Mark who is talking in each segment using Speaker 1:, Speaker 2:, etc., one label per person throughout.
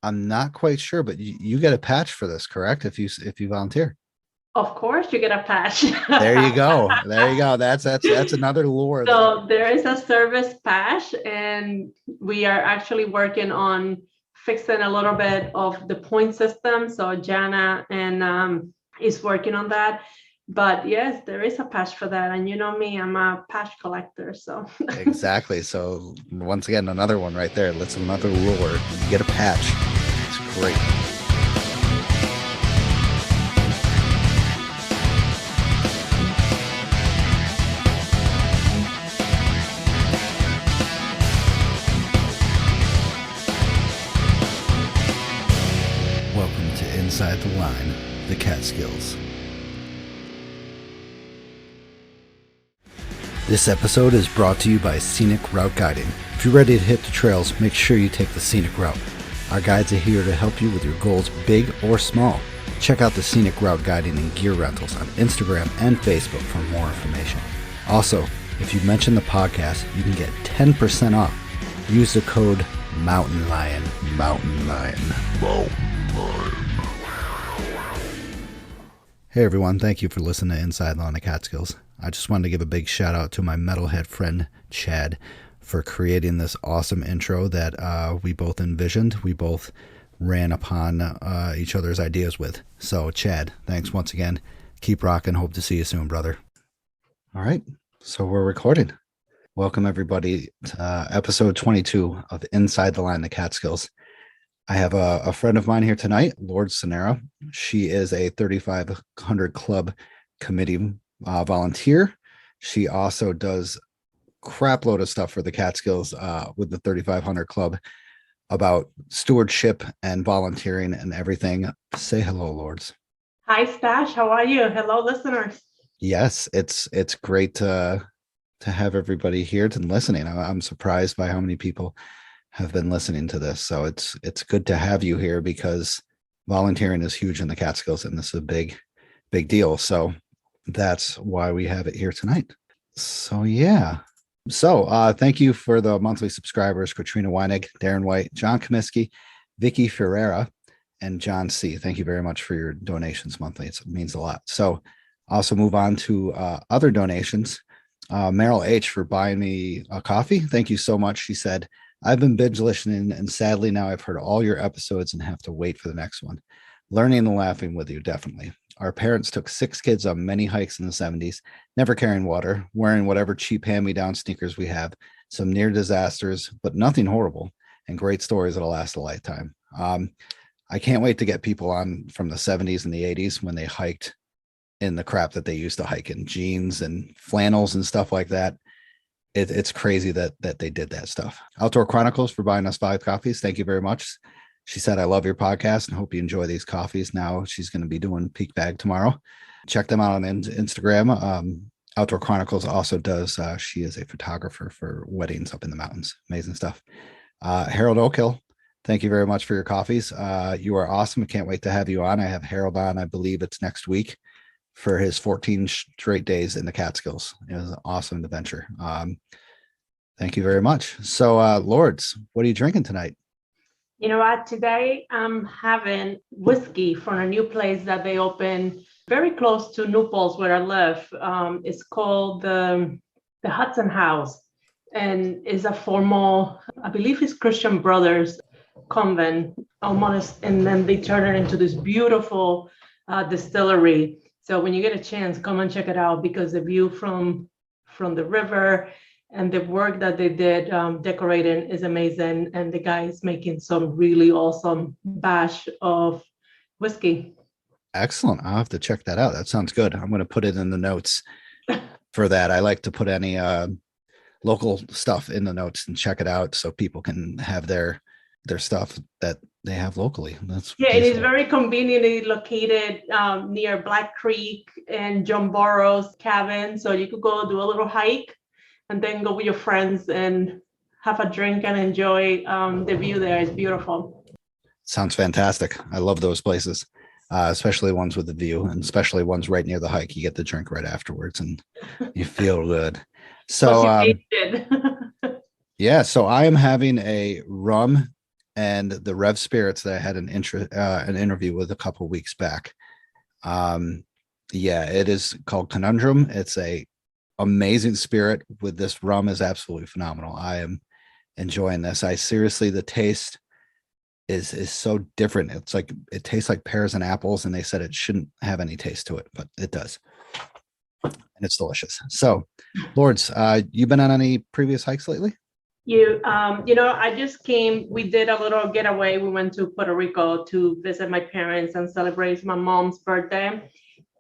Speaker 1: I'm not quite sure, but you get a patch for this, correct? If you volunteer.
Speaker 2: Of course, you get a patch.
Speaker 1: There you go. There you go. That's another lure that you
Speaker 2: So there is a service patch, and we are actually working on fixing a little bit of the point system. So Jana and is working on that. But yes, there is a patch for that. And you know me, I'm a patch collector. So
Speaker 1: exactly. So once again, another one right there. That's another lure. You get a patch. It's great. Welcome to Inside the Line, the Catskills. This episode is brought to you by Scenic Route Guiding. If you're ready to hit the trails, make sure you take the scenic route. Our guides are here to help you with your goals, big or small. Check out the Scenic Route Guiding and gear rentals on Instagram and Facebook for more information. Also, if you mention the podcast, you can get 10% off. Use the code Mountain Lion. Mountain Lion. Hey everyone, thank you for listening to Inside the Line of Catskills. I just wanted to give a big shout out to my metalhead friend Chad for creating this awesome intro that we both envisioned. We both ran upon each other's ideas with. So Chad, thanks once again. Keep rocking. Hope to see you soon, brother. All right, so we're recording. Welcome everybody to episode 22 of Inside the Line of Catskills. I have a friend of mine here tonight, Lourdes Sonera. She is a 3500 Club committee volunteer. She also does crap load of stuff for the Catskills with the 3500 Club about stewardship and volunteering and everything. Say hello, Lourdes.
Speaker 2: hi, Stash. How are you? Hello, listeners.
Speaker 1: Yes, it's great to have everybody here and listening. I'm surprised by how many people have been listening to this. So it's good to have you here because volunteering is huge in the Catskills and this is a big deal. So that's why we have it here tonight. So yeah. So thank you for the monthly subscribers, Katrina Weinig, Darren White, John Comiskey, Vicky Ferreira, and John C. Thank you very much for your donations monthly. It means a lot. So also move on to other donations. Meryl H for buying me a coffee. Thank you so much. She said, I've been binge listening and sadly now I've heard all your episodes and have to wait for the next one. Learning and laughing with you, definitely. Our parents took 6 kids on many hikes in the 70s, never carrying water, wearing whatever cheap hand-me-down sneakers we have, some near disasters, but nothing horrible, and great stories that'll last a lifetime. I can't wait to get people on from the 70s and the 80s when they hiked in the crap that they used to hike in, jeans and flannels and stuff like that. It's crazy that they did that stuff. Outdoor Chronicles for buying us 5 coffees. Thank you very much. She said, I love your podcast and hope you enjoy these coffees. Now she's going to be doing Peak Bag tomorrow. Check them out on Instagram. Outdoor Chronicles also does, she is a photographer for weddings up in the mountains. Amazing stuff. Harold Oakhill, thank you very much for your coffees. You are awesome. I can't wait to have you on. I have Harold on, I believe it's next week for his 14 straight days in the Catskills. It was an awesome adventure. Thank you very much. So Lourdes, what are you drinking tonight?
Speaker 2: You know what? Today I'm having whiskey from a new place that they opened very close to New Paltz, where I live. It's called the Hudson House, and is a formal, I believe it's Christian Brothers convent, almost, and then they turn it into this beautiful distillery. So when you get a chance, come and check it out because the view from the river and the work that they did decorating is amazing. And the guy is making some really awesome batch of whiskey.
Speaker 1: Excellent. I'll have to check that out. That sounds good. I'm going to put it in the notes for that. I like to put any local stuff in the notes and check it out so people can have their stuff that they have locally. That's
Speaker 2: Yeah, it is
Speaker 1: beautiful.
Speaker 2: very conveniently located near Black Creek and John Burroughs cabin. So you could go do a little hike and then go with your friends and have a drink and enjoy the view there. It's beautiful.
Speaker 1: Sounds fantastic. I love those places, especially ones with the view and especially ones right near the hike. You get the drink right afterwards and you feel good.
Speaker 2: Plus
Speaker 1: So,
Speaker 2: you tasted.
Speaker 1: yeah, so I am having a rum and the Rev Spirits that I had an interview with a couple of weeks back. Yeah, it is called Conundrum. It's a amazing spirit with this rum is absolutely phenomenal. I am enjoying this. I seriously, the taste is so different. It's like it tastes like pears and apples, and they said it shouldn't have any taste to it, but it does, and it's delicious. So, Lourdes, you been on any previous hikes lately?
Speaker 2: I just came. We did a little getaway. We went to Puerto Rico to visit my parents and celebrate my mom's birthday.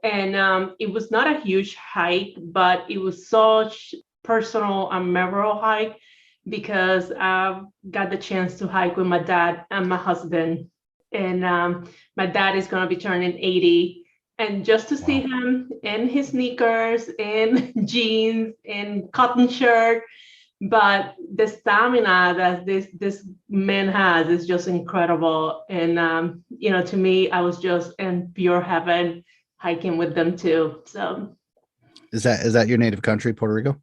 Speaker 2: And it was not a huge hike, but it was such personal and memorable hike because I got the chance to hike with my dad and my husband. And my dad is going to be turning 80. And just to see him in his sneakers, in jeans, in cotton shirt, but the stamina that this man has is just incredible. And to me, I was just in pure heaven hiking with them too. So
Speaker 1: is that your native country, Puerto Rico?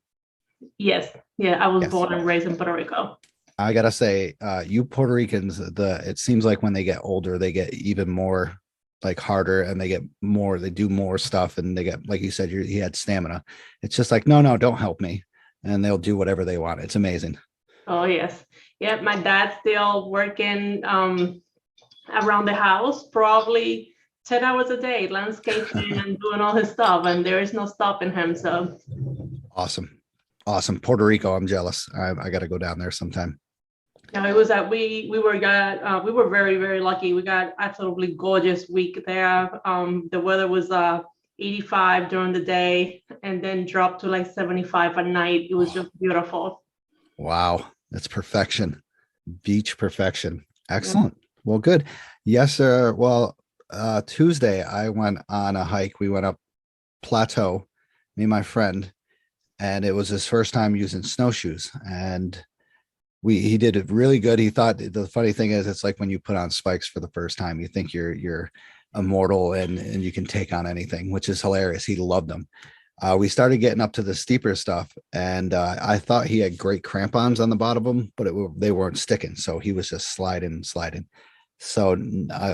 Speaker 2: Yes. Yeah, I was born and raised in Puerto Rico.
Speaker 1: I gotta say, you Puerto Ricans, it seems like when they get older, they get even more like harder, and they do more stuff, and they get, like you said, he had stamina. It's just like, no, don't help me. And they'll do whatever they want. It's amazing.
Speaker 2: Oh, yes. Yeah, my dad's still working around the house, probably 10 hours a day, landscaping and doing all his stuff. And there is no stopping him. So
Speaker 1: awesome. Puerto Rico, I'm jealous. I got to go down there sometime.
Speaker 2: No, it was that we were very, very lucky. We got absolutely gorgeous week there. The weather was 85 during the day and then dropped to like 75 at night. It was just beautiful.
Speaker 1: Wow, that's perfection. Beach perfection. Excellent. Yeah. Well, good. Yes, sir. Well, Tuesday I went on a hike. We went up Plateau, me and my friend, and it was his first time using snowshoes, and he did it really good. He thought, the funny thing is, it's like when you put on spikes for the first time, you think you're immortal and you can take on anything, which is hilarious. He loved them. We started getting up to the steeper stuff, and I thought he had great crampons on the bottom of them, but they weren't sticking. So he was just sliding. So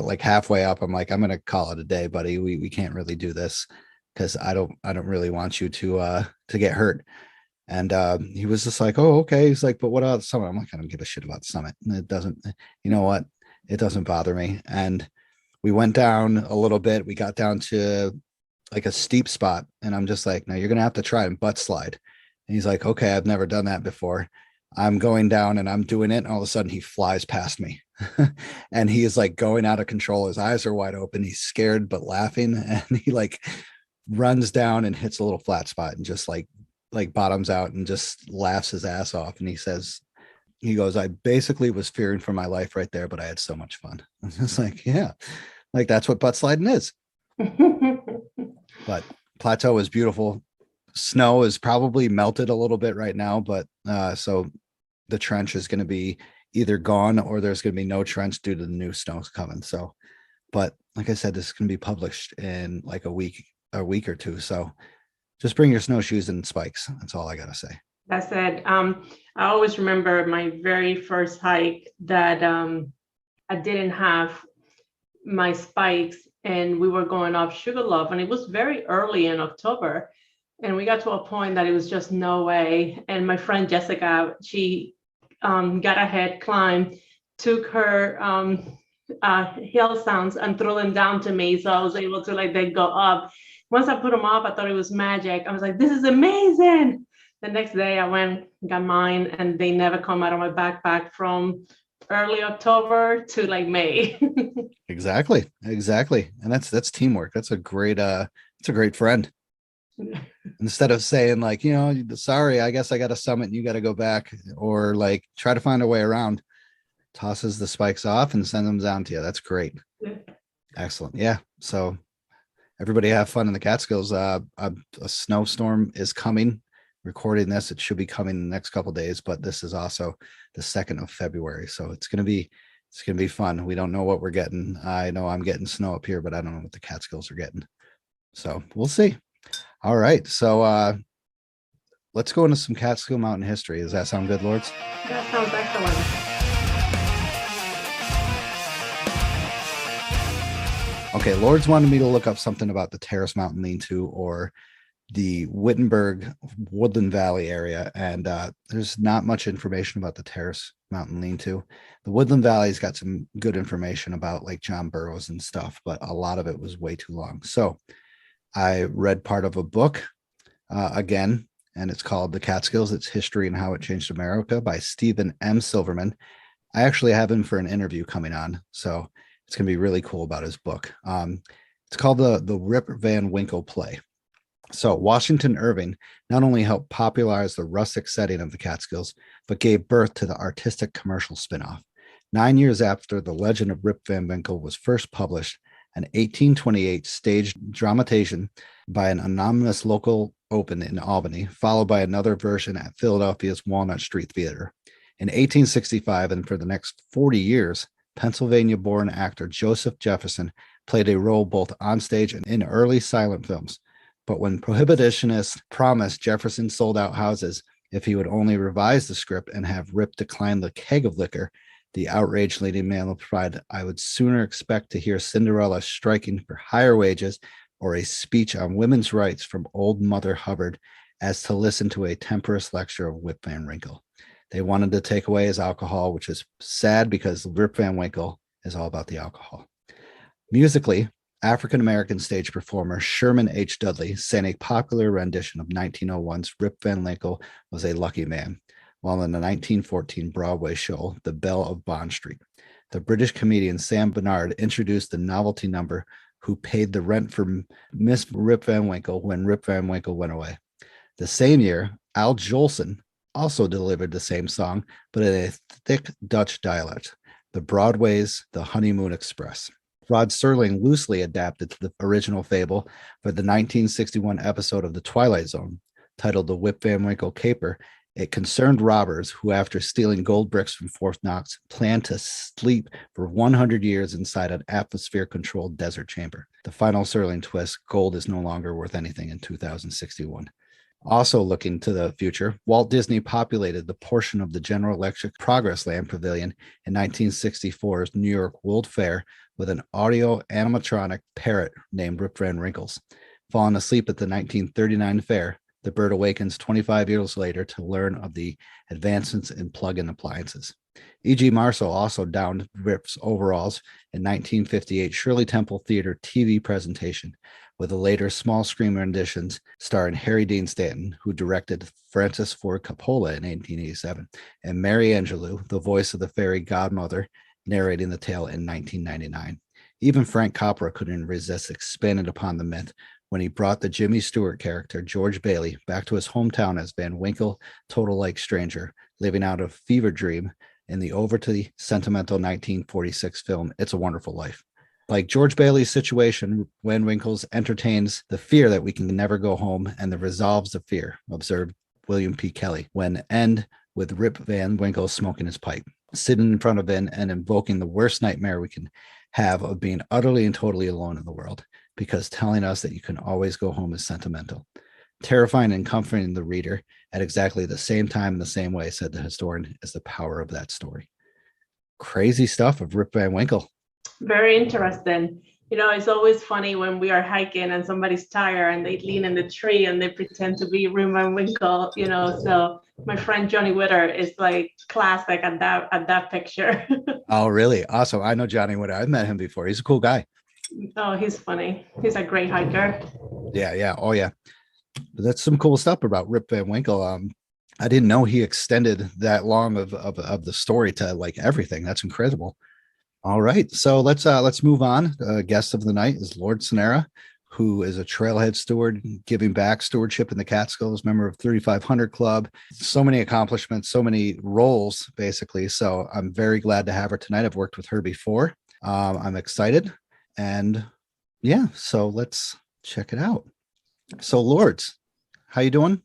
Speaker 1: like halfway up, I'm like, I'm going to call it a day, buddy. We can't really do this because I don't really want you to get hurt. And he was just like, oh, okay. He's like, but what about the summit? I'm like, I don't give a shit about the summit. And it doesn't, you know what? It doesn't bother me. And we went down a little bit. We got down to like a steep spot. And I'm just like, no, you're going to have to try and butt slide. And he's like, okay, I've never done that before. I'm going down and I'm doing it. And all of a sudden he flies past me and he is like going out of control. His eyes are wide open. He's scared, but laughing. And he like runs down and hits a little flat spot and just like bottoms out and just laughs his ass off. And he goes, I basically was fearing for my life right there, but I had so much fun. I was just like, yeah, like that's what butt sliding is. But Plateau is beautiful. Snow is probably melted a little bit right now, but so the trench is going to be either gone or there's going to be no trench due to the new snow coming. So, but like I said, this is going to be published in like a week or two. So just bring your snowshoes and spikes. That's all I got to say.
Speaker 2: That said, I always remember my very first hike that I didn't have my spikes and we were going up Sugarloaf, and it was very early in October. And we got to a point that it was just no way. And my friend Jessica, she got ahead, climbed, took her hill sounds and threw them down to me. So I was able to like then go up. Once I put them up, I thought it was magic. I was like, this is amazing. The next day I went, got mine, and they never come out of my backpack from early October to like May.
Speaker 1: Exactly. And that's teamwork. That's a great friend. Instead of saying like, sorry, I guess I got a summit and you got to go back, or like try to find a way around, tosses the spikes off and send them down to you. That's great. Yeah. Excellent. Yeah. So everybody have fun in the Catskills. A snowstorm is coming. Recording this, it should be coming in the next couple of days, but this is also the 2nd of February. So it's going to be fun. We don't know what we're getting. I know I'm getting snow up here, but I don't know what the Catskills are getting. So we'll see. All right. So let's go into some Catskill Mountain history. Does that sound good, Lourdes?
Speaker 2: That sounds excellent.
Speaker 1: Okay, Lourdes wanted me to look up something about the Terrace Mountain Lean-To or the Wittenberg Woodland Valley area, and there's not much information about the Terrace Mountain Lean-To. The Woodland Valley's got some good information about like John Burroughs and stuff, but a lot of it was way too long. So I read part of a book again, and it's called The Catskills: Its History and How It Changed America by Stephen M. Silverman. I actually have him for an interview coming on, so it's going to be really cool about his book. It's called the Rip Van Winkle Play. So Washington Irving not only helped popularize the rustic setting of the Catskills, but gave birth to the artistic commercial spinoff. 9 years after The Legend of Rip Van Winkle was first published, an 1828 staged dramatization by an anonymous local opened in Albany, followed by another version at Philadelphia's Walnut Street Theater. In 1865, and for the next 40 years, Pennsylvania-born actor Joseph Jefferson played a role both on stage and in early silent films. But when prohibitionists promised Jefferson sold out houses if he would only revise the script and have Rip decline the keg of liquor, the outraged leading man replied, "I would sooner expect to hear Cinderella striking for higher wages or a speech on women's rights from old Mother Hubbard as to listen to a temperous lecture of Rip Van Winkle." They wanted to take away his alcohol, which is sad because Rip Van Winkle is all about the alcohol. Musically, African-American stage performer Sherman H. Dudley sang a popular rendition of 1901's Rip Van Winkle Was a Lucky Man, while in the 1914 Broadway show, The Belle of Bond Street. The British comedian Sam Bernard introduced the novelty number Who Paid the Rent for Miss Rip Van Winkle when Rip Van Winkle went away. The same year, Al Jolson also delivered the same song, but in a thick Dutch dialect, the Broadway's The Honeymoon Express. Rod Serling loosely adapted the original fable for the 1961 episode of The Twilight Zone, titled The Rip Van Winkle Caper. It concerned robbers who, after stealing gold bricks from Fort Knox, planned to sleep for 100 years inside an atmosphere-controlled desert chamber. The final Serling twist, gold is no longer worth anything in 2061. Also looking to the future, Walt Disney populated the portion of the General Electric Progress Land Pavilion in 1964's New York World Fair with an audio animatronic parrot named Rip Van Winkles. Falling asleep at the 1939 fair, the bird awakens 25 years later to learn of the advancements in plug-in appliances. E.G. Marshall also donned Rip's overalls in 1958 Shirley Temple Theater TV presentation, with the later small screen renditions starring Harry Dean Stanton, who directed Francis Ford Coppola in 1887, and Mary Angelou, the voice of the fairy godmother, narrating the tale in 1999. Even Frank Capra couldn't resist expanding upon the myth when he brought the Jimmy Stewart character, George Bailey, back to his hometown as Van Winkle, total-like stranger, living out a fever dream in the overtly sentimental 1946 film It's a Wonderful Life. Like George Bailey's situation, Van Winkle's entertains the fear that we can never go home and the resolves of fear, observed William P. Kelly, when end with Rip Van Winkle smoking his pipe, sitting in front of Vin and invoking the worst nightmare we can have of being utterly and totally alone in the world, because telling us that you can always go home is sentimental. Terrifying and comforting the reader at exactly the same time in the same way, said the historian, is the power of that story. Crazy stuff of Rip Van Winkle.
Speaker 2: Very interesting. You know, it's always funny when we are hiking and somebody's tired and they lean in the tree and they pretend to be Rip Van Winkle, you know. So my friend Johnny Witter is like classic at that picture.
Speaker 1: Oh, really? Awesome. I know Johnny Witter. I've met him before. He's a cool guy.
Speaker 2: Oh, he's funny. He's a great hiker.
Speaker 1: Yeah. Oh, yeah. But that's some cool stuff about Rip Van Winkle. I didn't know he extended that long of the story to like everything. That's incredible. All right, so let's move on. Guest of the night is Lourdes Sonera, who is a trailhead steward, giving back stewardship in the Catskills, member of 3500 Club. So many accomplishments, so many roles, basically. So I'm very glad to have her tonight. I've worked with her before. I'm excited, and yeah, so let's check it out. So Lourdes, how you doing?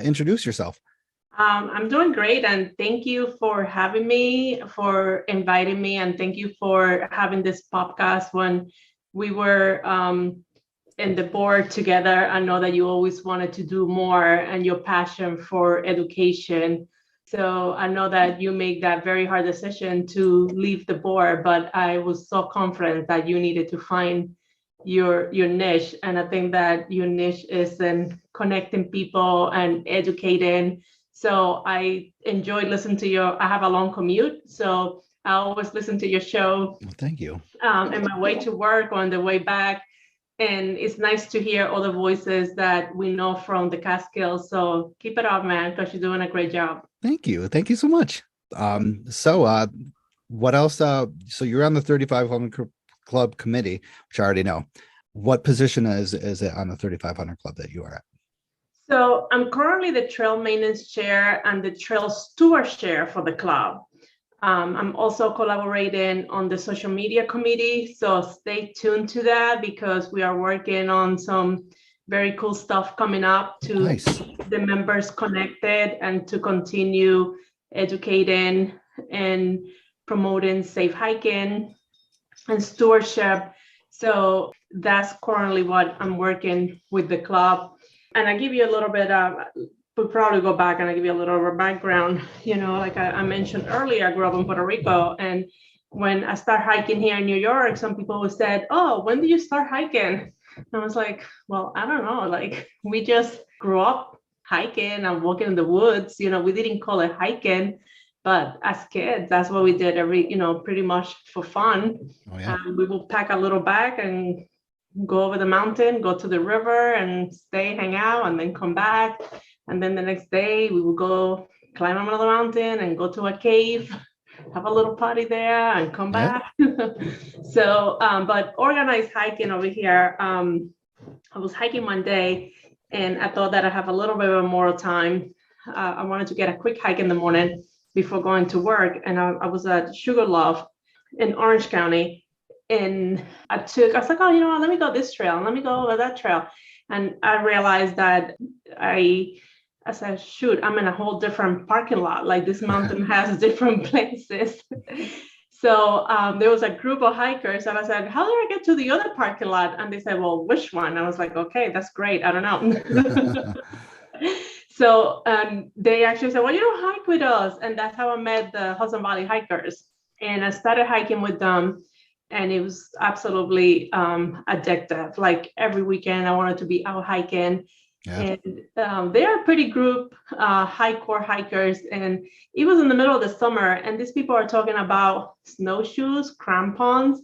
Speaker 1: Introduce yourself.
Speaker 2: I'm doing great, and thank you for having me, for inviting me, and thank you for having this podcast. When we were in the board together, I know that you always wanted to do more and your passion for education. So I know that you made that very hard decision to leave the board, but I was so confident that you needed to find your niche. And I think that your niche is in connecting people and educating. So I enjoyed listening to I have a long commute, so I always listen to your show
Speaker 1: Well, thank you.
Speaker 2: on my way to work, on the way back. And it's nice to hear all the voices that we know from the Catskills. So keep it up, man, because you're doing a great job.
Speaker 1: Thank you. Thank you so much. What else? So you're on the 3500 Club committee, which I already know. What position is it on the 3500 Club that you are at?
Speaker 2: So I'm currently the trail maintenance chair and the trail steward chair for the club. I'm also collaborating on the social media committee, so stay tuned to that because we are working on some very cool stuff coming up to
Speaker 1: Nice.
Speaker 2: keep the members connected and to continue educating and promoting safe hiking and stewardship. So that's currently what I'm working with the club. And I give you a little bit of, we'll probably go back and I give you a little of a background. Like I mentioned earlier, I grew up in Puerto Rico. And when I started hiking here in New York, some people said, "Oh, when did you start hiking?" And I was like, well, I don't know. Like we just grew up hiking and walking in the woods. We didn't call it hiking, but as kids, that's what we did pretty much for fun.
Speaker 1: Oh yeah.
Speaker 2: We would pack a little bag and go over the mountain, go to the river and stay, hang out, and then come back. And then the next day we would go climb another mountain and go to a cave, have a little party there and come
Speaker 1: Yeah.
Speaker 2: back. So, but organized hiking over here, I was hiking one day and I thought that I have a little bit of more time. I wanted to get a quick hike in the morning before going to work. And I was at Sugarloaf in Orange County. And I was like, oh, let me go this trail and let me go over that trail. And I realized that I said, shoot, I'm in a whole different parking lot. Like this mountain has different places. So there was a group of hikers and I said, how do I get to the other parking lot? And they said, well, which one? I was like, okay, that's great. I don't know. So they actually said, well, hike with us. And that's how I met the Hudson Valley hikers. And I started hiking with them. And it was absolutely addictive. Like every weekend, I wanted to be out hiking. Yeah. And they are a pretty group, hardcore hikers. And it was in the middle of the summer. And these people are talking about snowshoes, crampons,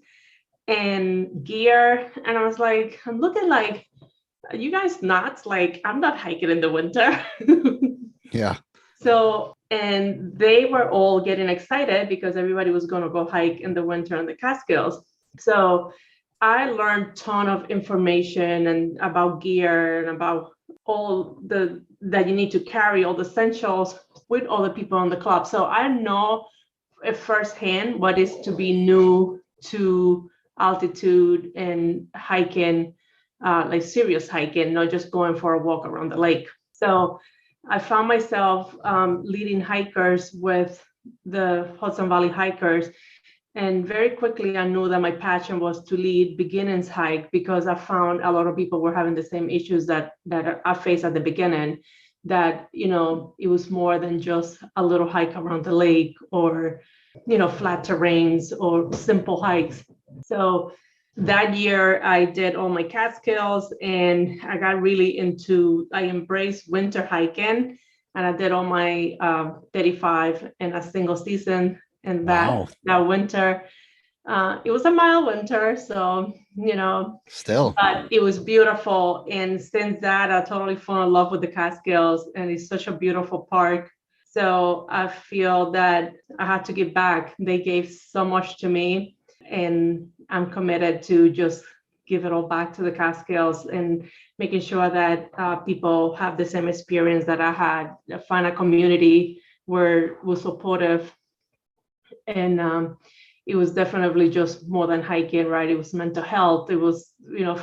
Speaker 2: and gear. And I was like, I'm looking like, are you guys nuts? Like, I'm not hiking in the winter.
Speaker 1: Yeah.
Speaker 2: So, and they were all getting excited because everybody was going to go hike in the winter on the Catskills. So I learned a ton of information and about gear and about all that you need to carry, all the essentials with all the people on the club. So I know firsthand what is to be new to altitude and hiking, like serious hiking, not just going for a walk around the lake. So I found myself leading hikers with the Hudson Valley hikers. And very quickly, I knew that my passion was to lead beginners hike because I found a lot of people were having the same issues that I faced at the beginning, that, it was more than just a little hike around the lake or, flat terrains or simple hikes. So that year I did all my Catskills and I got really I embraced winter hiking and I did all my 35 in a single season. And that winter, it was a mild winter. So,
Speaker 1: still,
Speaker 2: but it was beautiful. And since that, I totally fell in love with the Catskills and it's such a beautiful park. So I feel that I had to give back. They gave so much to me. And I'm committed to just give it all back to the Catskills and making sure that people have the same experience that I had, find a community where it was supportive. And it was definitely just more than hiking, right? It was mental health, it was,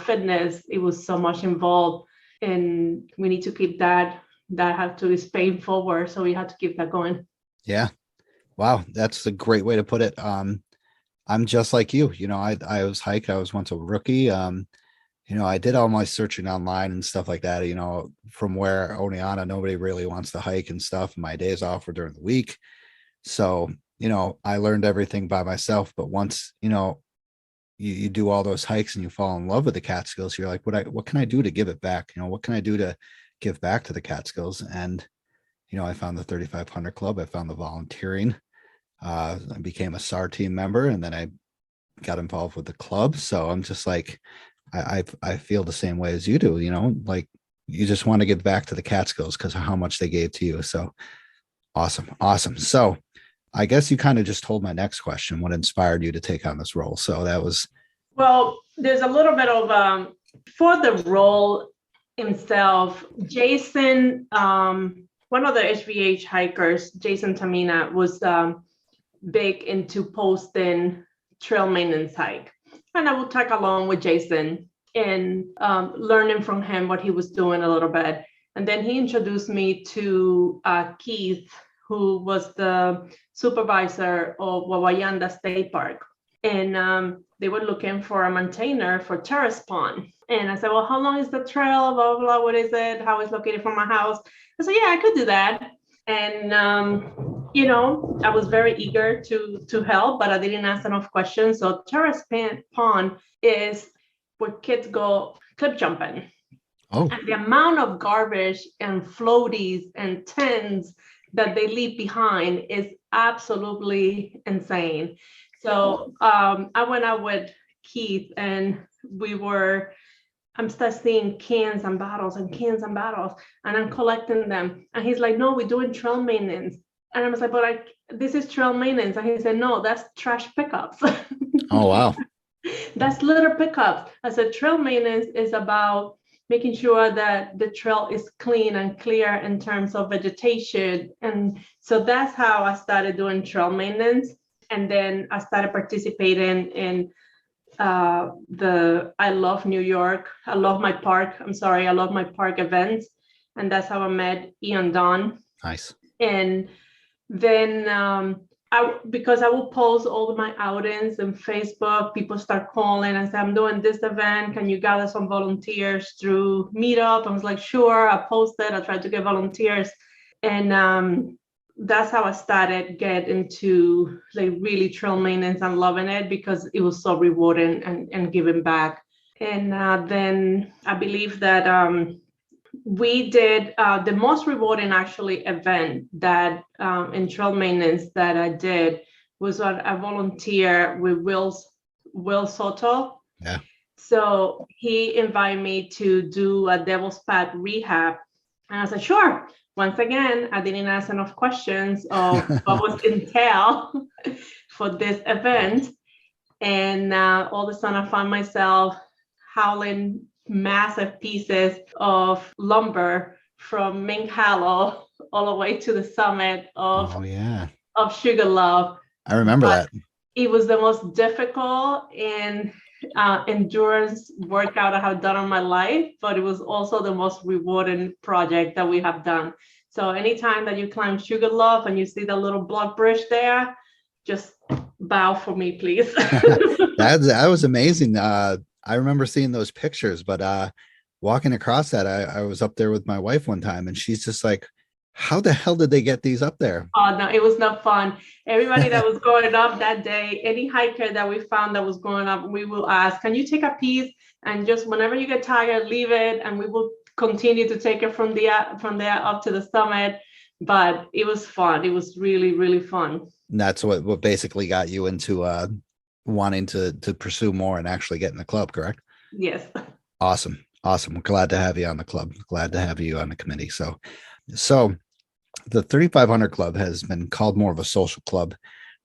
Speaker 2: fitness, it was so much involved. And we need to keep that have to is paying forward. So we had to keep that going.
Speaker 1: Yeah. Wow. That's a great way to put it. I'm just like you, I was hiking. I was once a rookie. I did all my searching online and stuff like that, from where Oneonta, nobody really wants to hike and stuff. My days off were during the week. So, I learned everything by myself. But once, you do all those hikes and you fall in love with the Catskills. You're like, what can I do to give it back? What can I do to give back to the Catskills? And I found the 3500 Club. I found the volunteering. I became a SAR team member, and then I got involved with the club. So I'm just like, I feel the same way as you do. Like you just want to give back to the Catskills because of how much they gave to you. So awesome. So I guess you kind of just told my next question. What inspired you to take on this role? So that was.
Speaker 2: Well, there's a little bit of for the role himself. Jason, one of the HVH hikers, Jason Tamina, was big into posting trail maintenance hike, and I would tag along with Jason and learning from him what he was doing a little bit. And then he introduced me to Keith, who was the supervisor of Wawayanda State Park. And they were looking for a maintainer for Terrace Pond. And I said, well, how long is the trail? Blah, blah, blah. What is it? How is it located from my house? I said, yeah, I could do that. And, I was very eager to help, but I didn't ask enough questions. So Terrace Pond is where kids go cliff jumping.
Speaker 1: Oh.
Speaker 2: And the amount of garbage and floaties and tents that they leave behind is absolutely insane. So I went out with Keith, and I'm still seeing cans and bottles, and I'm collecting them. And he's like, no, we're doing trail maintenance. And I was like, but this is trail maintenance. And he said, no, that's trash pickups.
Speaker 1: Oh, wow.
Speaker 2: That's litter pickups. I said, trail maintenance is about making sure that the trail is clean and clear in terms of vegetation. And so that's how I started doing trail maintenance. And then I started participating in I love New York. I love my park events. And that's how I met Ian Don.
Speaker 1: Nice.
Speaker 2: And then because I will post all of my outings on Facebook, people start calling and say, I'm doing this event. Can you gather some volunteers through Meetup? I was like, sure. I posted. I tried to get volunteers. And that's how I started getting into like really trail maintenance and loving it because it was so rewarding and giving back. And then I believe that we did the most rewarding actually event that in trail maintenance that I did was a volunteer with Will Soto.
Speaker 1: Yeah.
Speaker 2: So he invited me to do a Devil's Path rehab. And I said, sure. Once again, I didn't ask enough questions of what was entailed for this event. And all of a sudden I found myself hauling massive pieces of lumber from Mink Hollow all the way to the summit of Sugarloaf.
Speaker 1: I remember that.
Speaker 2: It was the most difficult and endurance workout I have done in my life, but it was also the most rewarding project that we have done. So anytime that you climb Sugarloaf and you see the little block bridge there, just bow for me, please.
Speaker 1: That was amazing. I remember seeing those pictures, but walking across that, I was up there with my wife one time, and she's just like, how the hell did they get these up there?
Speaker 2: Oh, no, it was not fun. Everybody that was going up that day, any hiker that we found that was going up, we will ask, can you take a piece? And just whenever you get tired, leave it. And we will continue to take it from there up to the summit. But it was fun. It was really, really fun.
Speaker 1: And that's what basically got you into wanting to pursue more and actually get in the club, correct?
Speaker 2: Yes.
Speaker 1: Awesome. We're glad to have you on the club. Glad to have you on the committee. So the 3500 Club has been called more of a social club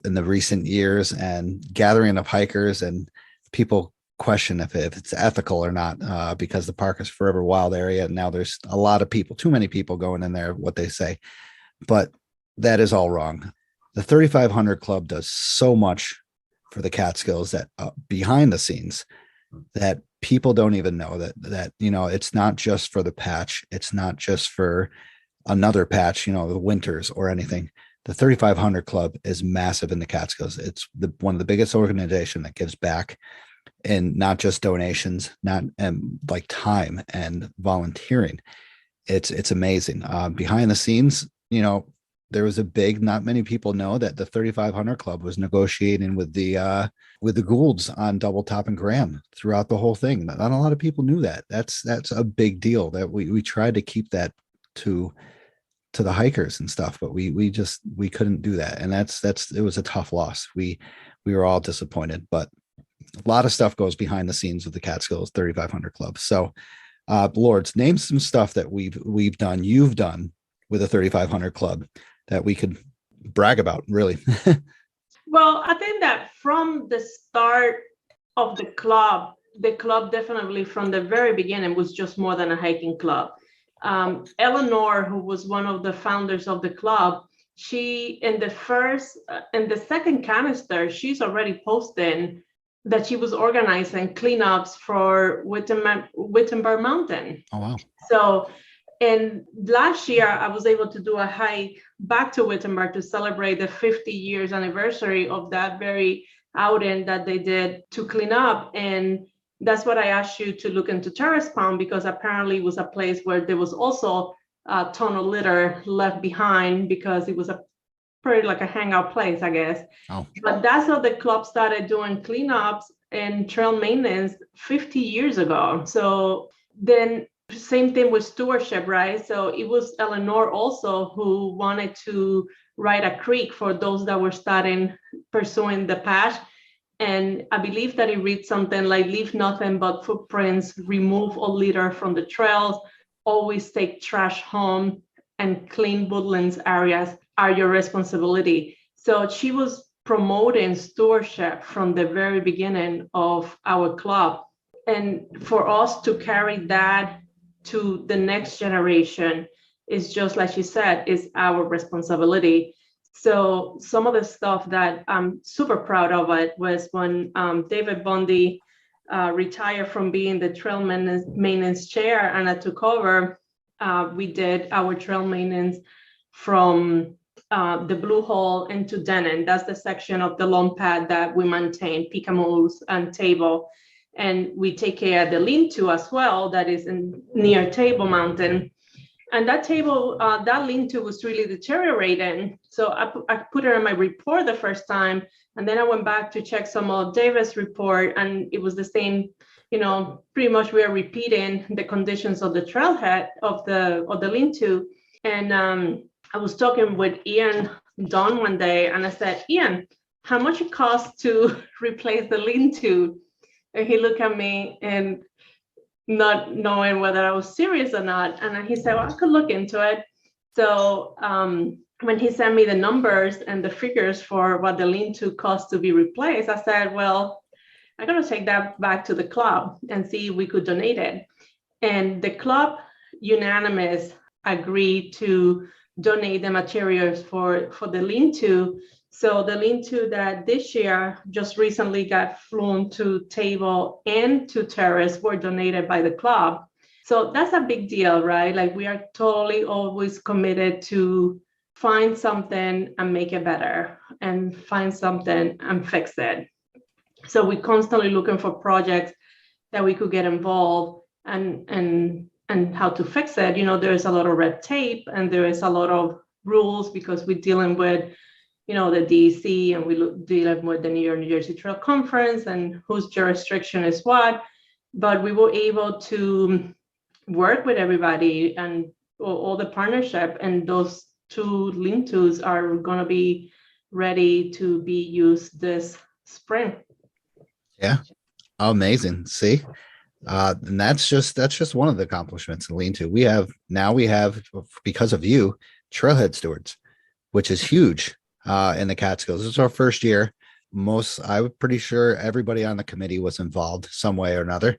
Speaker 1: in the recent years, and gathering of hikers, and people question if it's ethical or not, because the park is forever wild area. And now there's a lot of people, too many people going in there, what they say, but that is all wrong. The 3500 Club does so much for the Catskills that behind the scenes that people don't even know that it's not just for the patch. It's not just for another patch, the winters or anything. The 3500 Club is massive in the Catskills. It's one of the biggest organization that gives back, and not just donations, not like time and volunteering. It's amazing. Behind the scenes, there was a big, not many people know that the 3500 Club was negotiating with the Goulds on Double Top and Graham throughout the whole thing. Not a lot of people knew that. That's a big deal that we tried to keep that to the hikers and stuff, but we couldn't do that. And that's it was a tough loss. We were all disappointed, but a lot of stuff goes behind the scenes with the Catskills 3500 Club. So Lourdes, name some stuff that you've done with a 3500 Club that we could brag about, really.
Speaker 2: Well, I think that from the start of the club definitely from the very beginning was just more than a hiking club. Eleanor, who was one of the founders of the club, she in the second canister, she's already posting that she was organizing cleanups for Wittenberg Mountain.
Speaker 1: Oh, wow.
Speaker 2: So, and last year I was able to do a hike back to Wittenberg to celebrate the 50 years anniversary of that very outing that they did to clean up. And that's what I asked you to look into Terrace Pond, because apparently it was a place where there was also a ton of litter left behind because it was a pretty like a hangout place, I guess.
Speaker 1: Oh.
Speaker 2: But that's how the club started doing cleanups and trail maintenance 50 years ago. So then same thing with stewardship, right? So it was Eleanor also who wanted to write a creek for those that were starting pursuing the path. And I believe that it reads something like, leave nothing but footprints, remove all litter from the trails, always take trash home, and clean woodlands areas are your responsibility. So she was promoting stewardship from the very beginning of our club. And for us to carry that to the next generation is just like she said, is our responsibility. So some of the stuff that I'm super proud of it was when David Bundy retired from being the trail maintenance chair and I took over. We did our trail maintenance from the Blue Hole into Denon. That's the section of the lawn pad that we maintain, Picamoose and Table. And we take care of the lean-to as well, that is near Table Mountain. And that that lean-to was really deteriorating. So I put it in my report the first time, and then I went back to check some of Davis' report, and it was the same. Pretty much we are repeating the conditions of the trailhead of the lean-to. And I was talking with Ian Dunn one day, and I said, Ian, how much it costs to replace the lean-to? And he looked at me and not knowing whether I was serious or not. And he said, well, I could look into it. So when he sent me the numbers and the figures for what the lean-to cost to be replaced, I said, well, I'm going to take that back to the club and see if we could donate it. And the club unanimous agreed to donate the materials for the lean-to. So the lean-to that this year just recently got flown to Table and to Terrace were donated by the club. So that's a big deal, right? Like we are totally always committed to find something and make it better and find something and fix it. So we're constantly looking for projects that we could get involved and how to fix it. There's a lot of red tape and there is a lot of rules because we're dealing with the DEC and we're dealing with the New York, New Jersey Trail Conference and whose jurisdiction is what. But we were able to work with everybody and all the partnership, and those two lean-tos are going to be ready to be used this spring.
Speaker 1: Yeah. Amazing. See, and that's just one of the accomplishments in lean-to. We have because of you, trailhead stewards, which is huge in the Catskills. This is our first year. I'm pretty sure everybody on the committee was involved some way or another.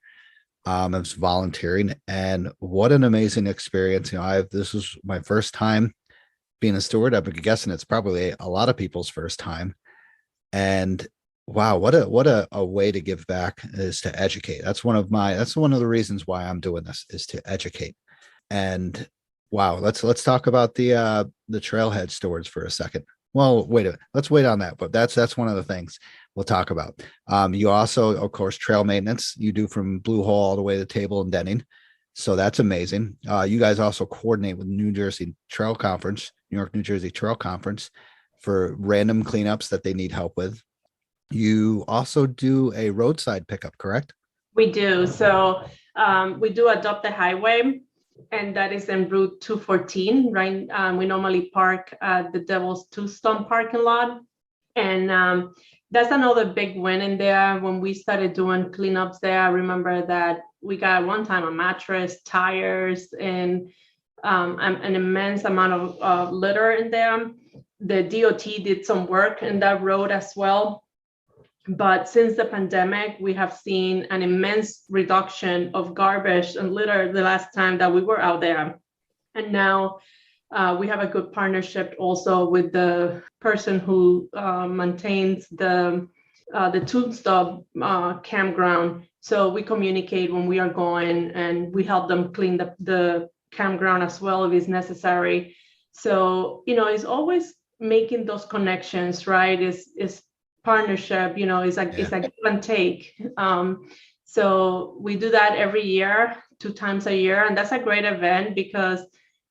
Speaker 1: It was volunteering, and what an amazing experience. This was my first time being a steward. I'm guessing it's probably a lot of people's first time. And wow, what a way to give back is to educate. That's one of the reasons why I'm doing this, is to educate. And wow, let's talk about the trailhead stewards for a second. Well, let's wait on that, but that's one of the things we'll talk about. You also, of course, trail maintenance you do from Blue Hole all the way to Table and Denning. So that's amazing. You guys also coordinate with New York, New Jersey Trail Conference for random cleanups that they need help with. You also do a roadside pickup, correct?
Speaker 2: We do. So we do adopt the highway, and that is in Route 214, right? We normally park at the Devil's Tombstone parking lot. And that's another big win in there. When we started doing cleanups there, I remember that we got one time a mattress, tires, and an immense amount of litter in there. The DOT did some work in that road as well. But since the pandemic, we have seen an immense reduction of garbage and litter the last time that we were out there. And now we have a good partnership also with the person who maintains the Tombstone campground. So we communicate when we are going, and we help them clean the campground as well if it's necessary. So, it's always making those connections, right? Is partnership, it's a give and take. So we do that every year, 2 times a year, and that's a great event because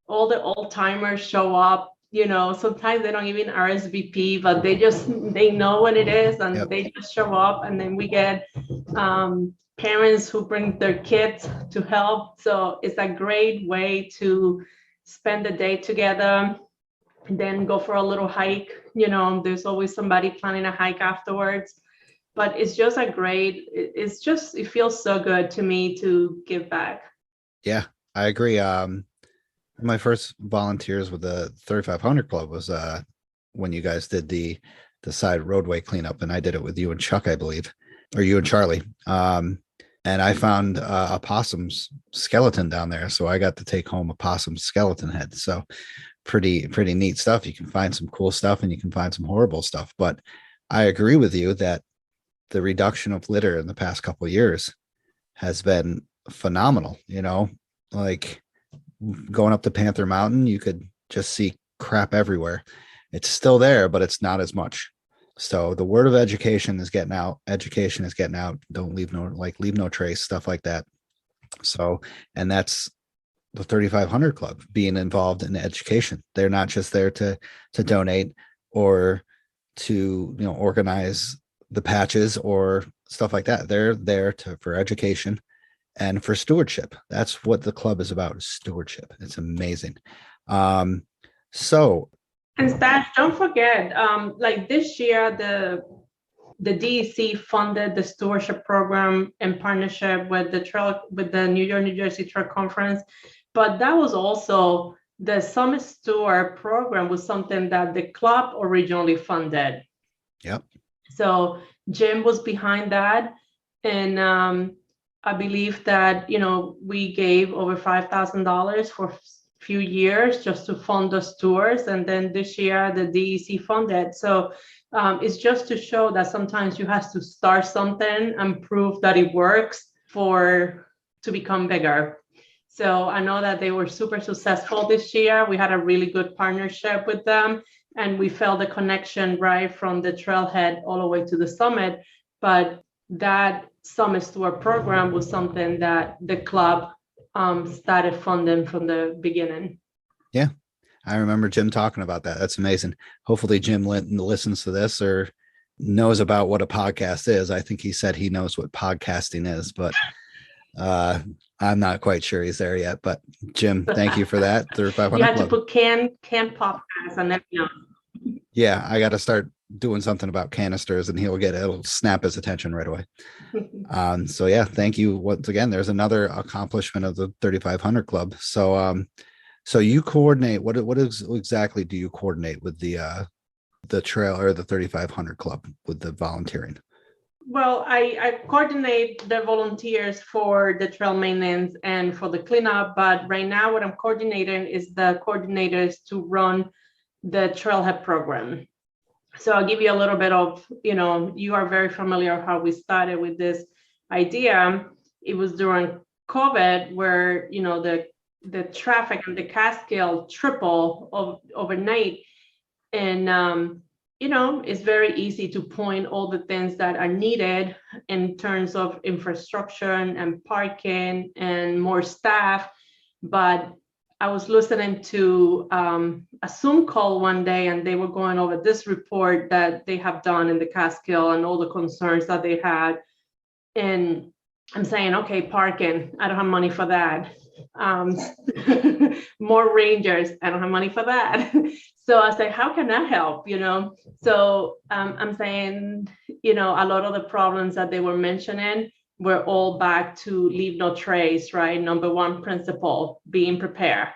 Speaker 2: all the old timers show up. Sometimes they don't even RSVP, but they know what it is, and
Speaker 1: Yep.
Speaker 2: they just show up. And then we get parents who bring their kids to help. So it's a great way to spend the day together, then go for a little hike. There's always somebody planning a hike afterwards. But it's just it feels so good to me to give back.
Speaker 1: Yeah, I agree. My first volunteers with the 3500 Club was when you guys did the side roadway cleanup, and I did it with you and Chuck, I believe, or you and Charlie. And I found a possum's skeleton down there, so I got to take home a possum skeleton head. So pretty neat stuff. You can find some cool stuff, and you can find some horrible stuff. But I agree with you that the reduction of litter in the past couple of years has been phenomenal. Like going up to Panther Mountain, you could just see crap everywhere. It's still there, but it's not as much. So the word of education is getting out. Education is getting out. Don't leave no trace, stuff like that. So, and that's the 3500 Club being involved in education. They're not just there to donate or to organize the patches or stuff like that. They're there for education and for stewardship. That's what the club is about, is stewardship. It's amazing. So
Speaker 2: And Stash, don't forget, like this year, the DEC funded the stewardship program in partnership with the New York, New Jersey Trail Conference. But that was also the Summit Steward program was something that the club originally funded.
Speaker 1: Yep.
Speaker 2: So Jim was behind that. And I believe that, we gave over $5,000 for a few years just to fund the tours. And then this year, the DEC funded. So it's just to show that sometimes you have to start something and prove that it works to become bigger. So I know that they were super successful this year. We had a really good partnership with them, and we felt the connection right from the trailhead all the way to the summit. But that Summit Steward program was something that the club started funding from the beginning.
Speaker 1: Yeah, I remember Jim talking about that. That's amazing. Hopefully Jim listens to this or knows about what a podcast is. I think he said he knows what podcasting is, but I'm not quite sure he's there yet. But Jim, thank you for that. 3500
Speaker 2: You had
Speaker 1: Club.
Speaker 2: to put canned podcast on that.
Speaker 1: Yeah, I got to start doing something about canisters, and it'll snap his attention right away. So yeah, thank you once again. There's another accomplishment of the 3500 Club. So so you coordinate, what exactly do you coordinate with the trail or the 3500 Club with the volunteering?
Speaker 2: Well, I coordinate the volunteers for the trail maintenance and for the cleanup, but right now what I'm coordinating is the coordinators to run the trailhead program. So I'll give you a little bit of, you are very familiar how we started with this idea. It was during COVID where, the traffic and the Catskill triple overnight. And it's very easy to point all the things that are needed in terms of infrastructure and parking and more staff. But I was listening to a Zoom call one day, and they were going over this report that they have done in the Catskill and all the concerns that they had. And I'm saying, okay, parking, I don't have money for that. More rangers, I don't have money for that. So I say, how can I help? So I'm saying, a lot of the problems that they were mentioning were all back to leave no trace, right? Number one principle, being prepared.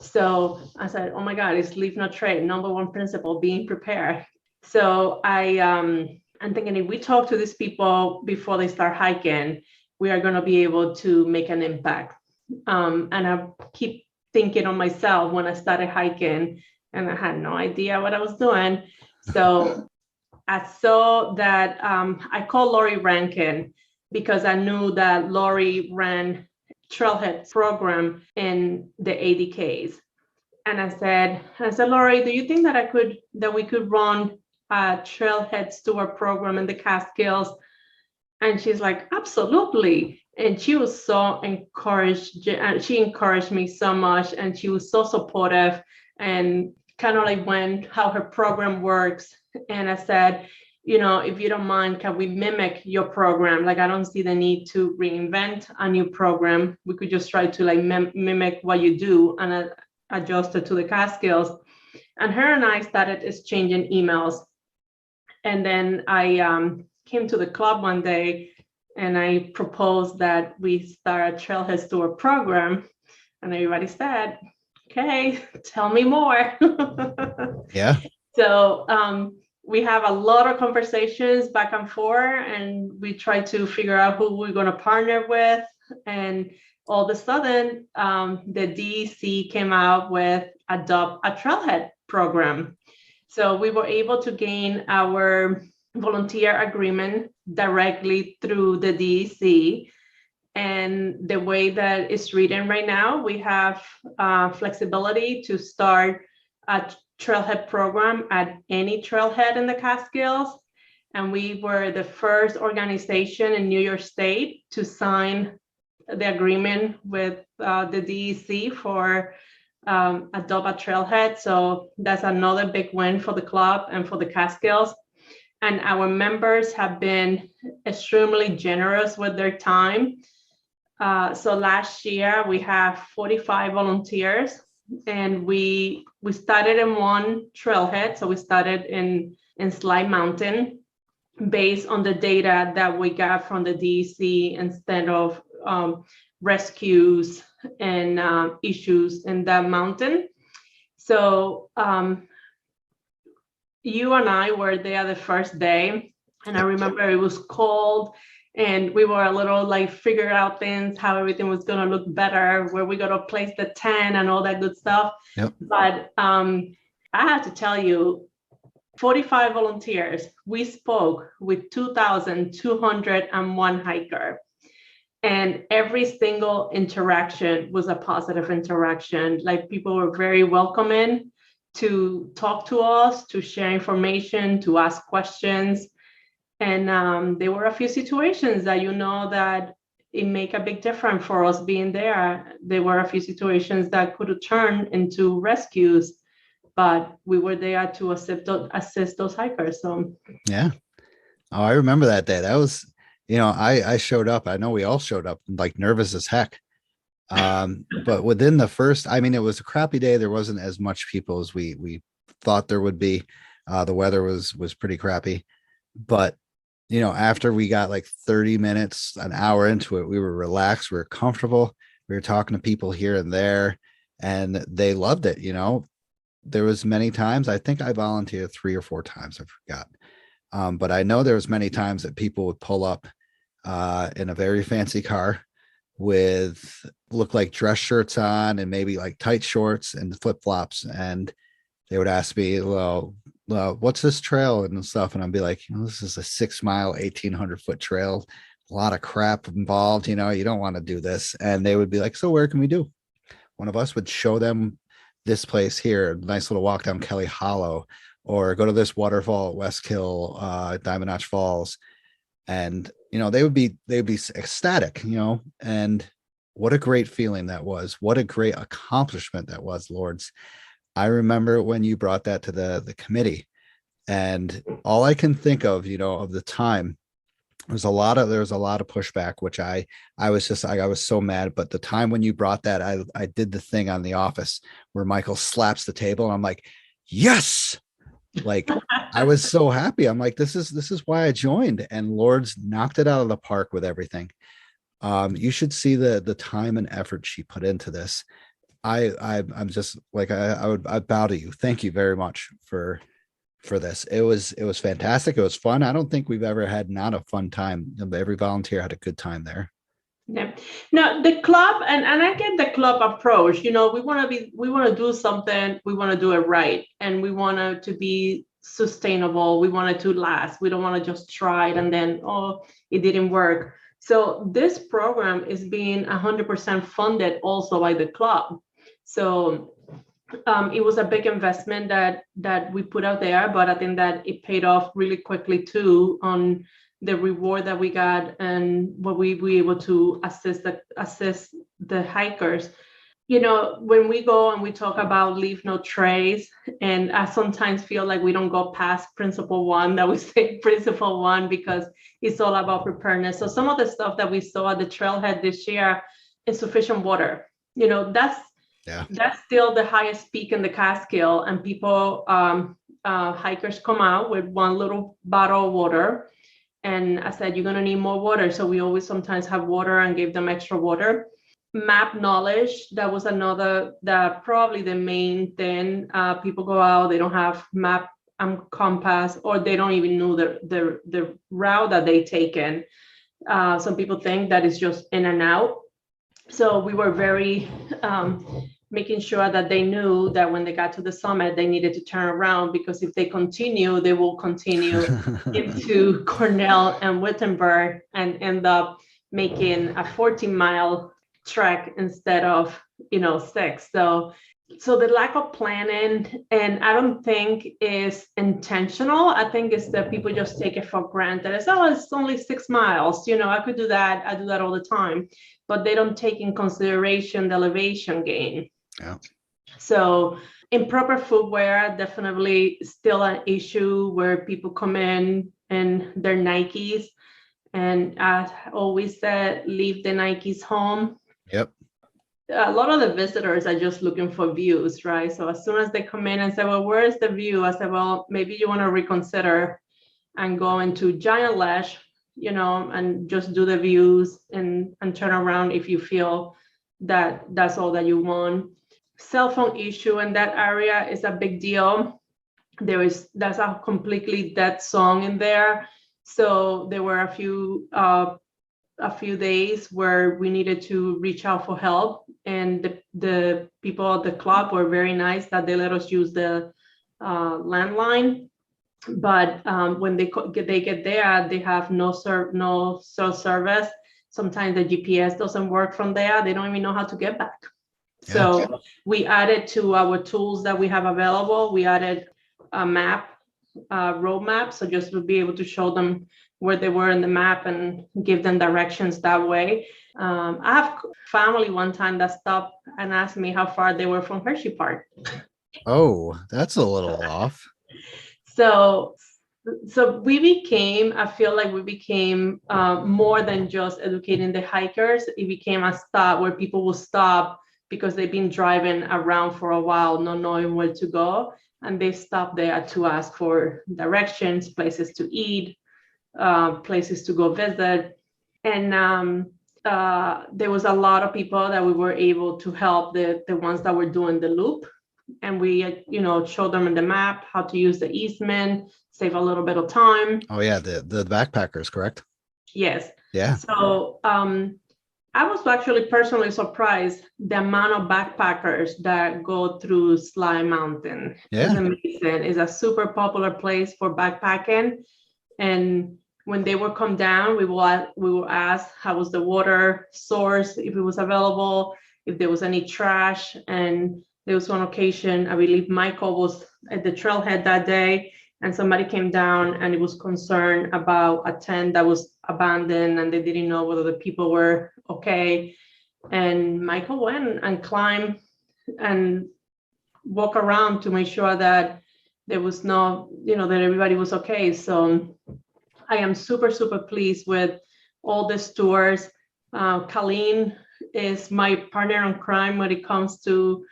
Speaker 2: So I said, oh my God, it's leave no trace. Number one principle, being prepared. So I'm thinking, if we talk to these people before they start hiking, we are going to be able to make an impact. And I keep thinking on myself when I started hiking, and I had no idea what I was doing. So I saw that I called Lori Rankin because I knew that Lori ran trailhead program in the ADKs. And I said, Lori, do you think that we could run a trailhead steward program in the Catskills? And she's like, absolutely. And she was so encouraged. She encouraged me so much, and she was so supportive and kind of like how her program works. And I said, if you don't mind, can we mimic your program? Like, I don't see the need to reinvent a new program. We could just try to like mimic what you do and adjust it to the Catskills. And her and I started exchanging emails. And then I came to the club one day and I proposed that we start a trailhead steward program. And everybody said, okay, tell me more.
Speaker 1: Yeah.
Speaker 2: So we have a lot of conversations back and forth, and we try to figure out who we're going to partner with. And all of a sudden, the DEC came out with Adopt a Trailhead program. So we were able to gain our volunteer agreement directly through the DEC. And the way that it's written right now, we have flexibility to start a trailhead program at any trailhead in the Catskills. And we were the first organization in New York State to sign the agreement with the DEC for Adopt a Trailhead. So that's another big win for the club and for the Catskills. And our members have been extremely generous with their time. So last year we have 45 volunteers, and we started in one trailhead. So we started in Slide Mountain based on the data that we got from the DEC instead of rescues and issues in that mountain. So you and I were there the first day, and I remember it was cold, and we were a little like figure out things, how everything was going to look better, where we got to place the tent and all that good stuff.
Speaker 1: Yep.
Speaker 2: But I have to tell you, 45 volunteers, we spoke with 2,201 hiker. And every single interaction was a positive interaction. Like, people were very welcoming to talk to us, to share information, to ask questions. And there were a few situations that that it make a big difference for us being there. There were a few situations that could have turned into rescues, but we were there to assist those hikers. So
Speaker 1: yeah. Oh, I remember that day. That was, I showed up. I know we all showed up like nervous as heck. But within the first, it was a crappy day. There wasn't as much people as we thought there would be. The weather was pretty crappy, but after we got like 30 minutes, an hour into it, we were relaxed, we were comfortable, we were talking to people here and there, and they loved it. There was many times, I think I volunteered 3 or 4 times, I forgot. But I know there was many times that people would pull up in a very fancy car with look like dress shirts on and maybe like tight shorts and flip-flops, and they would ask me, well, what's this trail and stuff, and I'd be like, this is a 6-mile 1,800-foot trail, a lot of crap involved, you don't want to do this. And they would be like, so where can we do? One of us would show them this place here, a nice little walk down Kelly Hollow, or go to this waterfall at Westkill, Diamond Notch Falls. And, they'd be ecstatic, and what a great feeling that was. What a great accomplishment that was, Lourdes. I remember when you brought that to the committee, and all I can think of the time, there was a lot of pushback, which I was so mad. But the time when you brought that, I did the thing on The Office where Michael slaps the table, and I'm like, yes, like I was so happy. I'm like, this is why I joined. And Lourdes knocked it out of the park with everything. You should see the time and effort she put into this. I'm just like, I bow to you. Thank you very much for this. It was fantastic. It was fun. I don't think we've ever had not a fun time. Every volunteer had a good time there.
Speaker 2: Yeah. Now the club, and I get the club approach. We want to do something. We want to do it right, and we want it to be sustainable. We want it to last. We don't want to just try it and then, oh, it didn't work. So this program is being 100% funded also by the club. So it was a big investment that we put out there, but I think that it paid off really quickly too on the reward that we got and what we were able to assist the hikers. When we go and we talk about leave no trace, and I sometimes feel like we don't go past principle one, that we say principle one, because it's all about preparedness. So some of the stuff that we saw at the trailhead this year, insufficient water, that's still the highest peak in the Catskill, and people, hikers come out with one little bottle of water. And I said, you're going to need more water. So we always sometimes have water and gave them extra water. Map knowledge, that was probably the main thing. People go out, they don't have map and compass, or they don't even know the route that they taken. Some people think that it's just in and out. So we were very making sure that they knew that when they got to the summit, they needed to turn around, because if they continue, they will continue into Cornell and Wittenberg and end up making a 14-mile trek instead of 6. So the lack of planning, and I don't think is intentional. I think it's that people just take it for granted. It's only 6 miles. I could do that. I do that all the time, but they don't take in consideration the elevation gain.
Speaker 1: Yeah.
Speaker 2: So improper footwear, definitely still an issue, where people come in their Nikes, and I always said, leave the Nikes home.
Speaker 1: Yep.
Speaker 2: A lot of the visitors are just looking for views, right? So as soon as they come in and say, well, where is the view? I said, well, maybe you want to reconsider and go into Giant Ledge, and just do the views and turn around if you feel that that's all that you want. Cell phone issue in that area is a big deal. That's a completely dead song in there. So there were a few days where we needed to reach out for help, and the people at the club were very nice that they let us use the landline. But when they get there, they have no cell service. Sometimes the GPS doesn't work from there. They don't even know how to get back. Yeah. So we added to our tools that we have available. We added a road map, so just to be able to show them where they were in the map and give them directions that way. I have family one time that stopped and asked me how far they were from Hershey Park.
Speaker 1: Oh, that's a little off.
Speaker 2: So I feel like we became more than just educating the hikers. It became a stop where people will stop because they've been driving around for a while, not knowing where to go. And they stop there to ask for directions, places to eat, places to go visit. And there was a lot of people that we were able to help, the ones that were doing the loop. And we, showed them in the map how to use the easement, save a little bit of time.
Speaker 1: Oh yeah, the backpackers, correct?
Speaker 2: Yes.
Speaker 1: Yeah.
Speaker 2: So I was actually personally surprised the amount of backpackers that go through Sly Mountain.
Speaker 1: Yeah.
Speaker 2: It's amazing. It's a super popular place for backpacking. And when they would come down, we will ask how was the water source, if it was available, if there was any trash. And there was one occasion, I believe Michael was at the trailhead that day, and somebody came down and it was concerned about a tent that was abandoned and they didn't know whether the people were okay. And Michael went and climbed and walked around to make sure that there was no, that everybody was okay. So I am super, super pleased with all the stewards. Colleen is my partner in crime when it comes to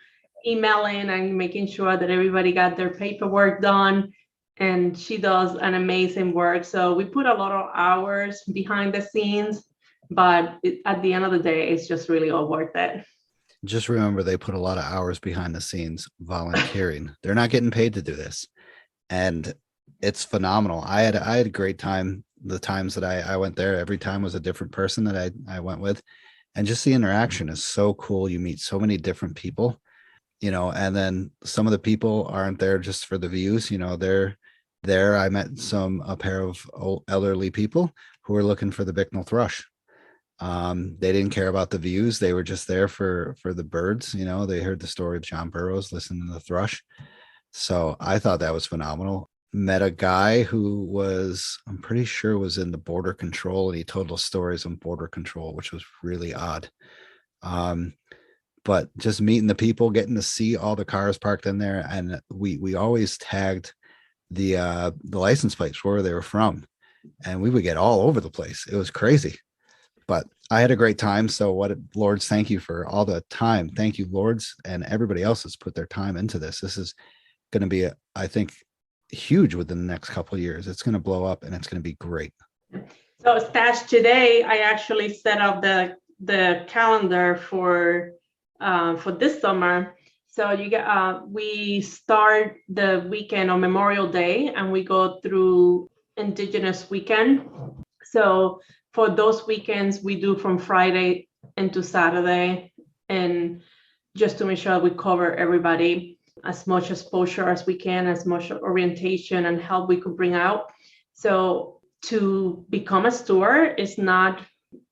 Speaker 2: emailing and making sure that everybody got their paperwork done. And she does an amazing work. So we put a lot of hours behind the scenes, but at the end of the day, it's just really all worth it.
Speaker 1: Just remember, they put a lot of hours behind the scenes volunteering. They're not getting paid to do this. And it's phenomenal. I had a great time. The times that I went there, every time was a different person that I went with. And just the interaction is so cool. You meet so many different people, and then some of the people aren't there just for the views, they're there. I met a pair of old elderly people who were looking for the Bicknell thrush. They didn't care about the views. They were just there for the birds. They heard the story of John Burroughs, listening to the thrush. So I thought that was phenomenal. Met a guy who I'm pretty sure was in the border control, and he told us stories on border control, which was really odd. But just meeting the people, getting to see all the cars parked in there. And we always tagged the license plates where they were from, and we would get all over the place. It was crazy, but I had a great time. So Lourdes, thank you for all the time. Thank you, Lourdes, and everybody else has put their time into this. This is going to be, I think, huge within the next couple of years. It's going to blow up and it's going to be great.
Speaker 2: So Stash, today I actually set up the calendar for this summer. So we start the weekend on Memorial Day and we go through Indigenous weekend. So for those weekends, we do from Friday into Saturday, and just to make sure we cover everybody, as much exposure as we can, as much orientation and help we could bring out. So to become a steward is not,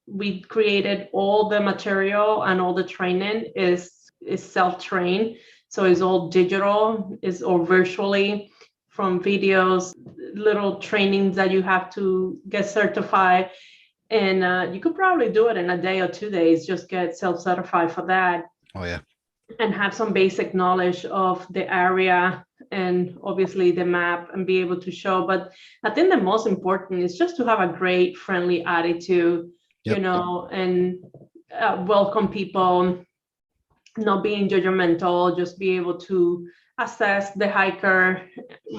Speaker 2: we created all the material and all the training is self-trained. So it's all digital, it's all virtually, from videos, little trainings that you have to get certified. And you could probably do it in a day or 2 days, just get self-certified for that.
Speaker 1: Oh, yeah.
Speaker 2: And have some basic knowledge of the area and obviously the map and be able to show. But I think the most important is just to have a great, friendly attitude,
Speaker 1: Yep.
Speaker 2: And welcome people, not being judgmental, just be able to assess the hiker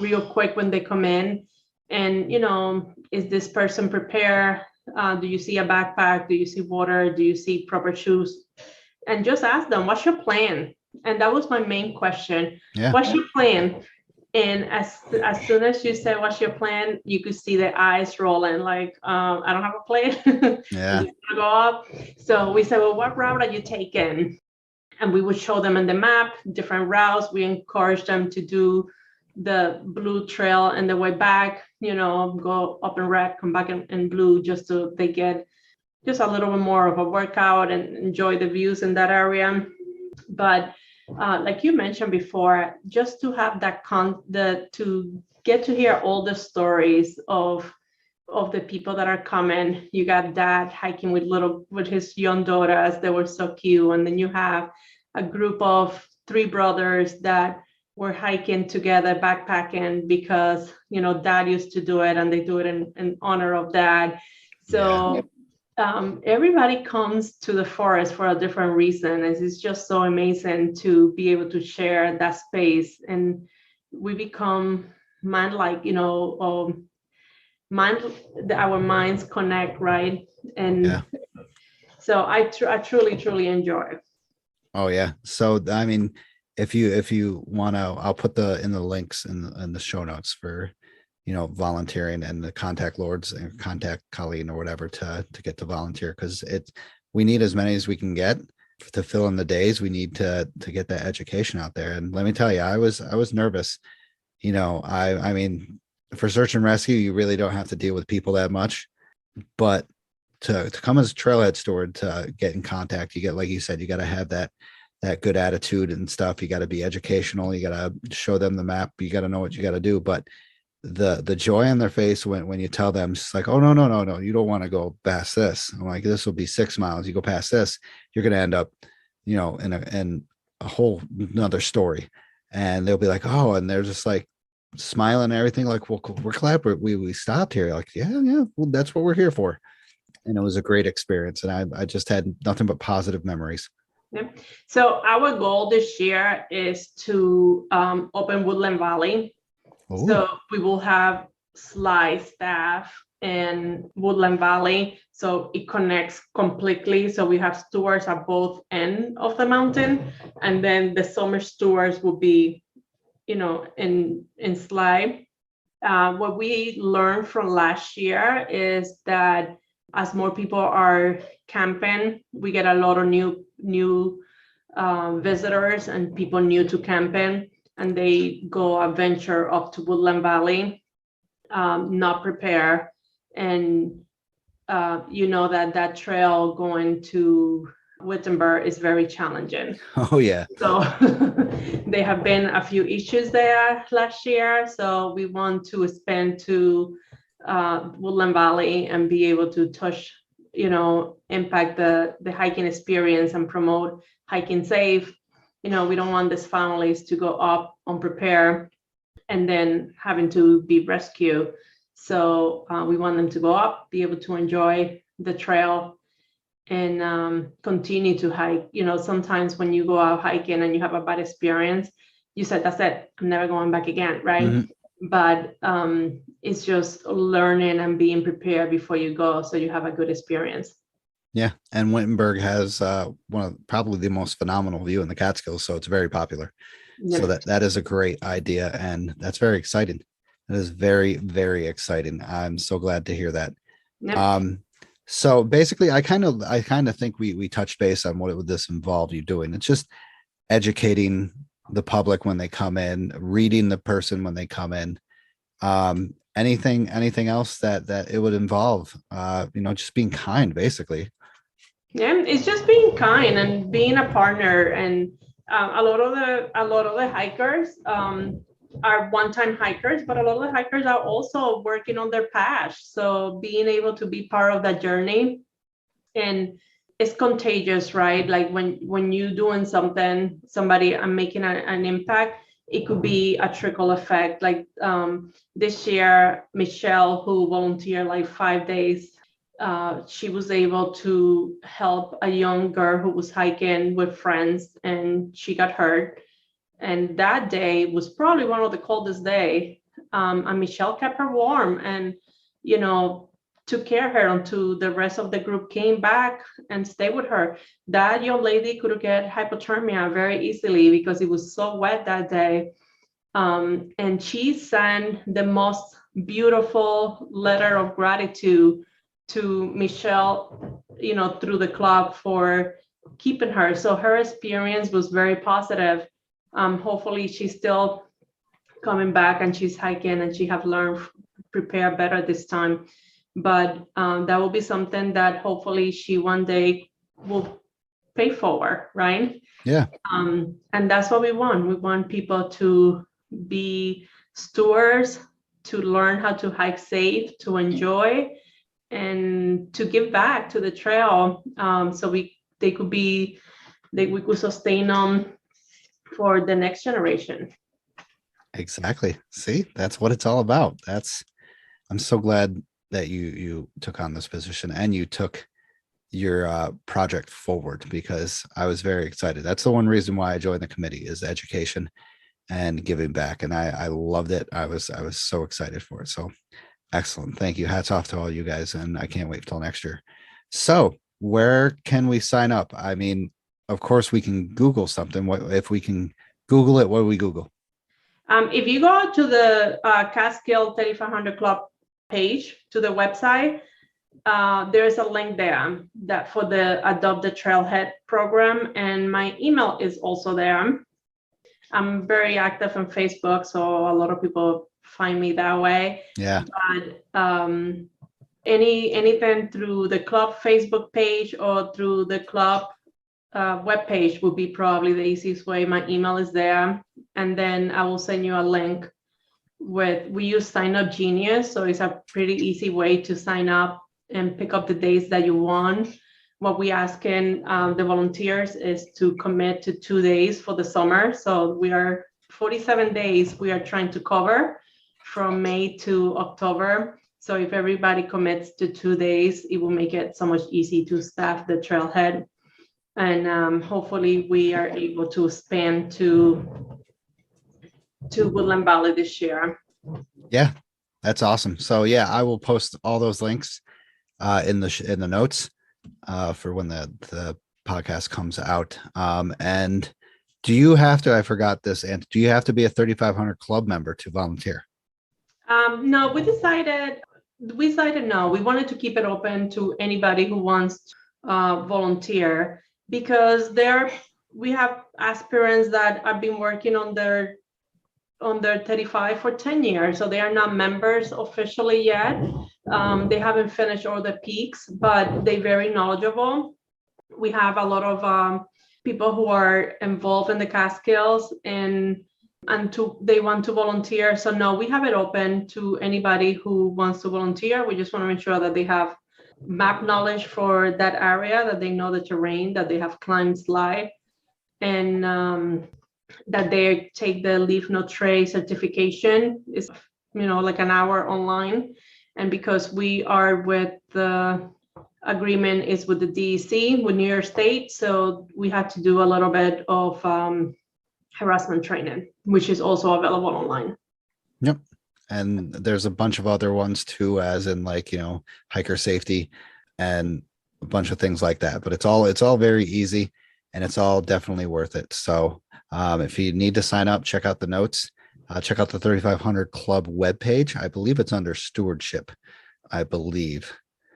Speaker 2: real quick when they come in. And, is this person prepared? Do you see a backpack? Do you see water? Do you see proper shoes? And just ask them, what's your plan? And that was my main question.
Speaker 1: Yeah.
Speaker 2: What's your plan? And as soon as you said, what's your plan? You could see their eyes rolling like, I don't have a plan.
Speaker 1: Yeah.
Speaker 2: Go up. So we said, well, what route are you taking? And we would show them on the map, different routes. We encourage them to do the blue trail and the way back, go up in red, come back in blue, just so they get just a little bit more of a workout and enjoy the views in that area. But like you mentioned before, just to have to get to hear all the stories of the people that are coming. You got dad hiking with his young daughters. They were so cute. And then you have a group of 3 brothers that were hiking together, backpacking, because dad used to do it and they do it in honor of dad. So everybody comes to the forest for a different reason. It's just so amazing to be able to share that space, and we become man-like, our minds connect, right? And so I truly enjoy it.
Speaker 1: Oh yeah. So I mean, if you want to, I'll put in the links in the show notes for volunteering, and the contact Lourdes and contact Colleen or whatever to get to volunteer, because we need as many as we can get to fill in the days. We need to get that education out there. And let me tell you, I was nervous. I mean, for search and rescue, you really don't have to deal with people that much, but to come as a trailhead steward, to get in contact, you get, like you said, you got to have that that good attitude and stuff. You got to be educational. You got to show them the map. You got to know what you got to do. But the joy on their face when you tell them, it's like, oh no, you don't want to go past this. I'm like, this will be 6 miles. You go past this, you're going to end up, in a whole another story. And they'll be like, oh, and they're just like smiling and everything. Like, well, we're glad we stopped here. Like, yeah, well, that's what we're here for. And it was a great experience. And I just had nothing but positive memories.
Speaker 2: Yeah. So our goal this year is to open Woodland Valley.
Speaker 1: Oh,
Speaker 2: So we will have slide staff in Woodland Valley. So it connects completely. So we have stewards at both ends of the mountain. And then the summer stewards will be, in slide. What we learned from last year is that as more people are camping, we get a lot of new visitors and people new to camping, and they go adventure up to Woodland Valley, not prepared, and that trail going to Wittenberg is very challenging.
Speaker 1: oh yeah.
Speaker 2: So there have been a few issues there last year. So we want to expand to Woodland Valley and be able to touch, impact the hiking experience and promote hiking safe. We don't want these families to go up unprepared and then having to be rescued. So we want them to go up, be able to enjoy the trail, and continue to hike. Sometimes when you go out hiking and you have a bad experience, you said, that's it, I'm never going back again, right? Mm-hmm. But it's just learning and being prepared before you go so you have a good experience.
Speaker 1: Yeah, and Wittenberg has one of probably the most phenomenal view in the Catskills, so it's very popular. Yep. So that is a great idea, and that's very exciting. That is very, very exciting. I'm so glad to hear that. Yep. So basically, I kind of think we touched base on what would this involve you doing. It's just educating the public when they come in, reading the person when they come in. Anything else that it would involve? Just being kind, basically.
Speaker 2: Yeah, it's just being kind and being a partner. And a lot of the hikers are one-time hikers, but a lot of the hikers are also working on their past. So being able to be part of that journey, and it's contagious, right? Like when you're doing something, somebody and making an impact, it could be a trickle effect. Like this year, Michelle, who volunteered like 5 days, she was able to help a young girl who was hiking with friends, and she got hurt. And that day was probably one of the coldest days. And Michelle kept her warm and, took care of her until the rest of the group came back and stayed with her. That young lady could get hypothermia very easily because it was so wet that day. And she sent the most beautiful letter of gratitude to Michelle, through the club for keeping her. So her experience was very positive. Hopefully she's still coming back and she's hiking and she have learned prepare better this time. But that will be something that hopefully she one day will pay forward, right?
Speaker 1: Yeah.
Speaker 2: And that's what we want. We want people to be stewards, to learn how to hike safe, to enjoy, and to give back to the trail. So we could sustain them for the next generation.
Speaker 1: Exactly. See, that's what it's all about. I'm so glad that you took on this position and you took your project forward, because I was very excited. That's the one reason why I joined the committee, is education and giving back. And I loved it. I was so excited for it. So excellent. Thank you. Hats off to all you guys. And I can't wait till next year. So where can we sign up? I mean, of course we can Google something. What if we can Google it? What do we Google?
Speaker 2: If you go to the Catskill 3500 Club page, to the website, there's a link there that for the Adopt the Trailhead program, and my email is also there. I'm very active on Facebook, so a lot of people find me that way.
Speaker 1: Yeah.
Speaker 2: But anything through the club Facebook page or through the club webpage would be probably the easiest way. My email is there, and then I will send you a link we use Sign Up Genius, so it's a pretty easy way to sign up and pick up the days that you want. What we ask in the volunteers is to commit to 2 days for the summer. So we are 47 days we are trying to cover from May to October. So if everybody commits to 2 days, it will make it so much easy to staff the trailhead. And hopefully we are able to expand to Woodland Valley this year.
Speaker 1: Yeah, that's awesome. So yeah, I will post all those links in the notes for when the podcast comes out. And do you have to, I forgot this, and do you have to be a 3,500 club member to volunteer?
Speaker 2: No, we decided no. We wanted to keep it open to anybody who wants to volunteer, because we have aspirants that have been working on their 35 for 10 years, so they are not members officially yet. They haven't finished all the peaks, but they're very knowledgeable. We have a lot of people who are involved in the Catskills and they want to volunteer. So no, we have it open to anybody who wants to volunteer. We just want to make sure that they have map knowledge for that area, that they know the terrain, that they have climbed slide, and that they take the Leave No Trace certification. Is like an hour online. And because we are with the agreement is with the DEC, with New York State, so we had to do a little bit of harassment training, which is also available online.
Speaker 1: Yep. And there's a bunch of other ones too, as in hiker safety and a bunch of things like that. But it's all very easy, and it's all definitely worth it. So if you need to sign up, check out the notes. Check out the 3,500 Club webpage. I believe it's under Stewardship. I believe.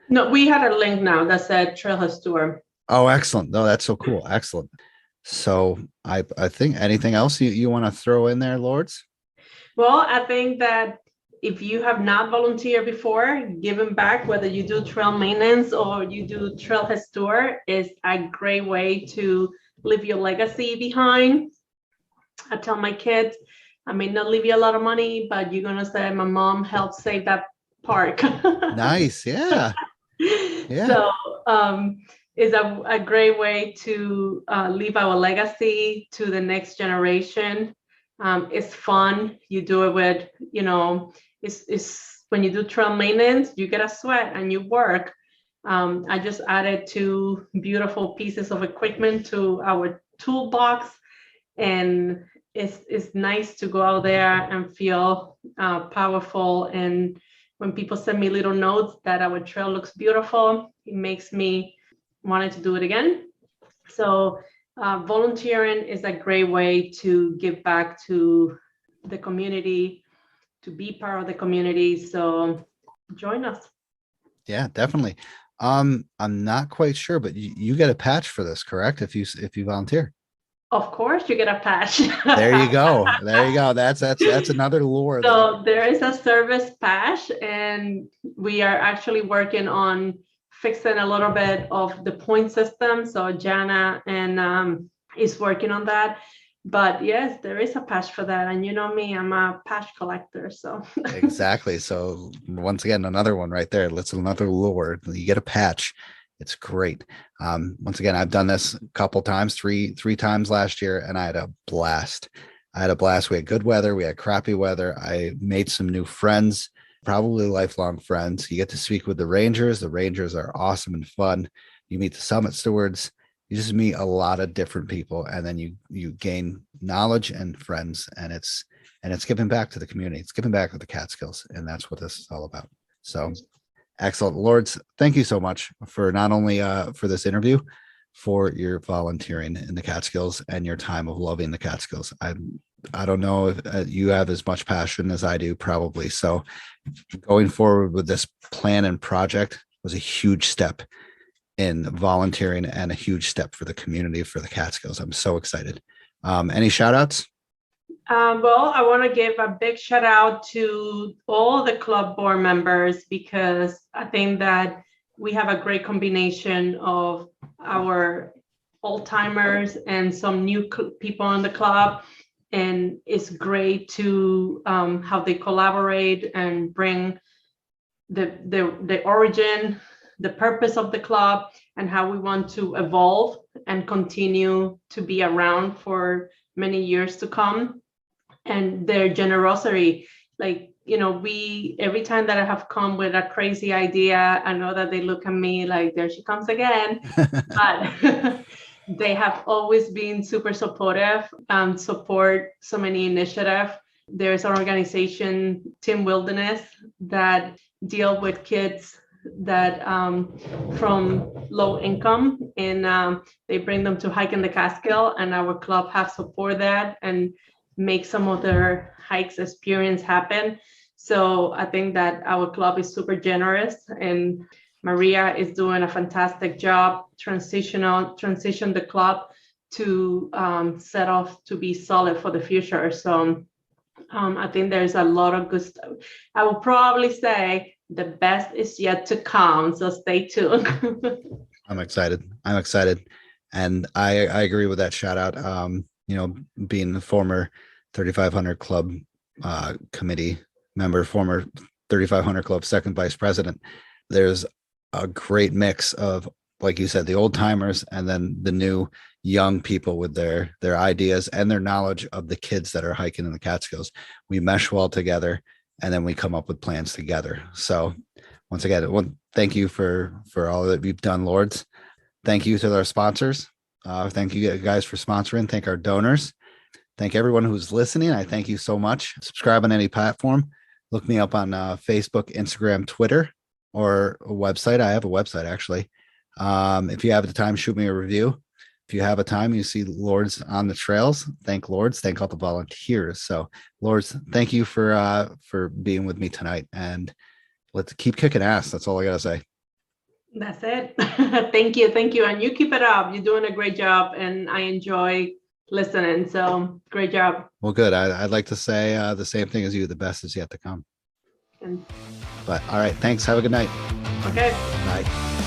Speaker 2: No, we had a link now that said Trailhead Tour.
Speaker 1: Oh, excellent. No, that's so cool. Excellent. So I think anything else you want to throw in there, Lourdes?
Speaker 2: Well, I think that if you have not volunteered before, giving back, whether you do trail maintenance or you do Trailhead Tour, is a great way to leave your legacy behind. I tell my kids, I may not leave you a lot of money, but you're gonna say my mom helped save that park.
Speaker 1: Nice. Yeah. Yeah.
Speaker 2: So it's a great way to leave our legacy to the next generation. It's fun. You do it with, it's when you do trail maintenance, you get a sweat and you work. I just added 2 beautiful pieces of equipment to our toolbox, and it's nice to go out there and feel powerful. And when people send me little notes that our trail looks beautiful, it makes me want to do it again. So volunteering is a great way to give back to the community, to be part of the community. So join us.
Speaker 1: Yeah, definitely. I'm not quite sure, but you get a patch for this, correct? If you volunteer.
Speaker 2: Of course, you get a patch.
Speaker 1: There you go. There you go. That's another lure.
Speaker 2: So there is a service patch, and we are actually working on fixing a little bit of the point system. So Jana is working on that. But yes, there is a patch for that. And you know me, I'm a patch collector. So
Speaker 1: exactly. So once again, another one right there. That's another lure. You get a patch. It's great. Once again, I've done this a couple times, three times last year, and I had a blast. We had good weather. We had crappy weather. I made some new friends, probably lifelong friends. You get to speak with the Rangers. The Rangers are awesome and fun. You meet the summit stewards. You just meet a lot of different people, and then you gain knowledge and friends, and it's giving back to the community. It's giving back to the Catskills, and that's what this is all about. So excellent. Lourdes, thank you so much for not only for this interview, for your volunteering in the Catskills and your time of loving the Catskills. I don't know if you have as much passion as I do, probably. So going forward with this plan and project was a huge step in volunteering and a huge step for the community, for the Catskills. I'm so excited. Any shout outs?
Speaker 2: Well, I want to give a big shout out to all the club board members, because I think that we have a great combination of our old timers and some new people in the club. And it's great to how they collaborate and bring the origin, the purpose of the club, and how we want to evolve and continue to be around for many years to come. And their generosity, like, we, every time that I have come with a crazy idea, I know that they look at me like, there she comes again. But they have always been super supportive and support so many initiatives. There's an organization, Team Wilderness, that deal with kids that from low income, and they bring them to hike in the Catskill, and our club has support that and make some of their hikes experience happen. So I think that our club is super generous, and Maria is doing a fantastic job transition the club to set off to be solid for the future. So I think there's a lot of good stuff. I will probably say the best is yet to come, so stay tuned.
Speaker 1: I'm excited. And I agree with that shout out. Being the former 3500 Club committee member, former 3500 Club second vice president, there's a great mix of, like you said, the old timers and then the new young people with their ideas and their knowledge of the kids that are hiking in the Catskills. We mesh well together, and then we come up with plans together. So once again, thank you for all that you've done, Lourdes. Thank you to our sponsors. Thank you guys for sponsoring. Thank our donors. Thank everyone who's listening. I thank you so much. Subscribe on any platform. Look me up on Facebook, Instagram, Twitter, or a website. I have a website, actually. If you have the time, shoot me a review. If you have a time, you see Lourdes on the trails, thank Lourdes, thank all the volunteers. So Lourdes, thank you for being with me tonight, and let's keep kicking ass. That's all I gotta say.
Speaker 2: That's it. Thank you. And you keep it up. You're doing a great job, and I enjoy listening. So great job.
Speaker 1: Well, good. I'd like to say the same thing as you. The best is yet to come.
Speaker 2: And,
Speaker 1: But all right, thanks. Have a good night.
Speaker 2: okay.
Speaker 1: Bye.